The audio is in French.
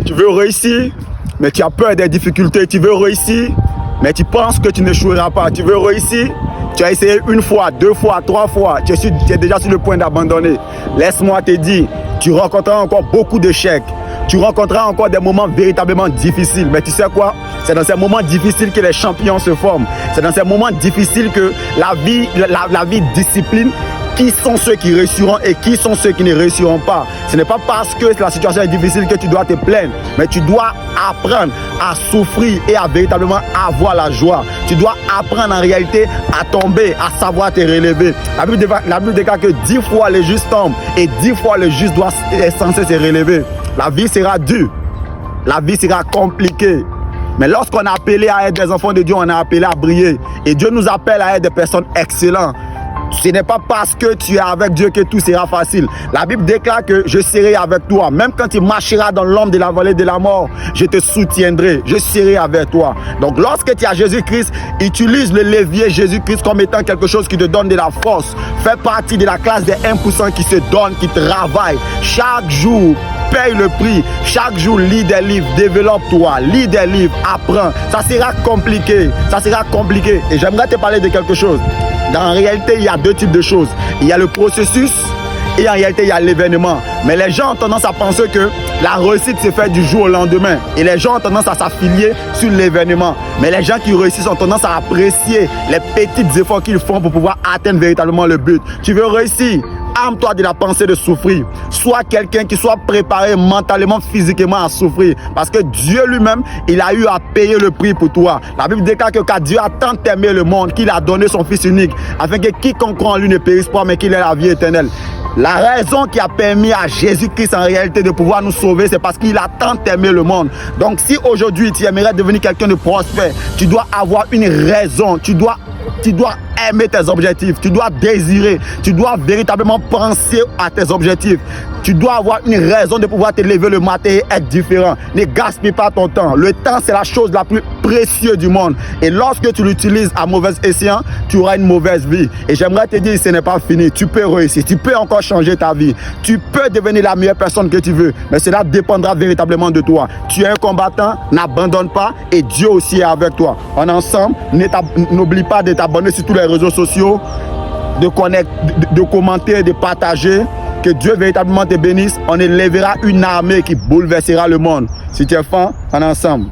Tu veux réussir, mais tu as peur des difficultés. Tu veux réussir, mais tu penses que tu n'échoueras pas. Tu veux réussir, tu as essayé une fois, deux fois, trois fois. Tu es déjà sur le point d'abandonner. Laisse-moi te dire, tu rencontreras encore beaucoup d'échecs. Tu rencontreras encore des moments véritablement difficiles. Mais tu sais quoi? C'est dans ces moments difficiles que les champions se forment. C'est dans ces moments difficiles que la vie discipline qui sont ceux qui réussiront et qui sont ceux qui ne réussiront pas. Ce n'est pas parce que la situation est difficile que tu dois te plaindre, mais tu dois apprendre à souffrir et à véritablement avoir la joie. Tu dois apprendre en réalité à tomber, à savoir te relever. La Bible déclare que 10 fois le juste tombe et 10 fois le juste est censé se relever. La vie sera dure, la vie sera compliquée. Mais lorsqu'on a appelé à être des enfants de Dieu, on a appelé à briller. Et Dieu nous appelle à être des personnes excellentes. Ce n'est pas parce que tu es avec Dieu que tout sera facile. La Bible déclare que je serai avec toi. Même quand tu marcheras dans l'ombre de la vallée de la mort, je te soutiendrai. Je serai avec toi. Donc lorsque tu as Jésus-Christ, utilise le levier Jésus-Christ comme étant quelque chose qui te donne de la force. Fais partie de la classe des 1% qui se donnent, qui travaillent. Chaque jour, paye le prix. Chaque jour, lis des livres, développe-toi, lis des livres, apprends. Ça sera compliqué. Ça sera compliqué. Et j'aimerais te parler de quelque chose. En réalité, il y a deux types de choses. Il y a le processus et en réalité, il y a l'événement. Mais les gens ont tendance à penser que la réussite se fait du jour au lendemain. Et les gens ont tendance à s'affilier sur l'événement. Mais les gens qui réussissent ont tendance à apprécier les petits efforts qu'ils font pour pouvoir atteindre véritablement le but. Tu veux réussir? Arme-toi de la pensée de souffrir. Sois quelqu'un qui soit préparé mentalement, physiquement à souffrir. Parce que Dieu lui-même, il a eu à payer le prix pour toi. La Bible déclare que car Dieu a tant aimé le monde qu'il a donné son Fils unique, afin que quiconque croit en lui ne périsse pas, mais qu'il ait la vie éternelle. La raison qui a permis à Jésus-Christ en réalité de pouvoir nous sauver, c'est parce qu'il a tant aimé le monde. Donc si aujourd'hui tu aimerais devenir quelqu'un de prospère, tu dois avoir une raison. Tu dois aimer tes objectifs, tu dois désirer, tu dois véritablement penser à tes objectifs. Tu dois avoir une raison de pouvoir te lever le matin et être différent. Ne gaspille pas ton temps. Le temps, c'est la chose la plus précieuse du monde. Et lorsque tu l'utilises à mauvais escient, tu auras une mauvaise vie. Et j'aimerais te dire, ce n'est pas fini. Tu peux réussir, tu peux encore changer ta vie. Tu peux devenir la meilleure personne que tu veux. Mais cela dépendra véritablement de toi. Tu es un combattant, n'abandonne pas et Dieu aussi est avec toi. On est ensemble, n'oublie pas de t'abonner sur tous les réseaux sociaux, de commenter, de partager. Que Dieu véritablement te bénisse. On élèvera une armée qui bouleversera le monde. Si tu es fan, on est ensemble.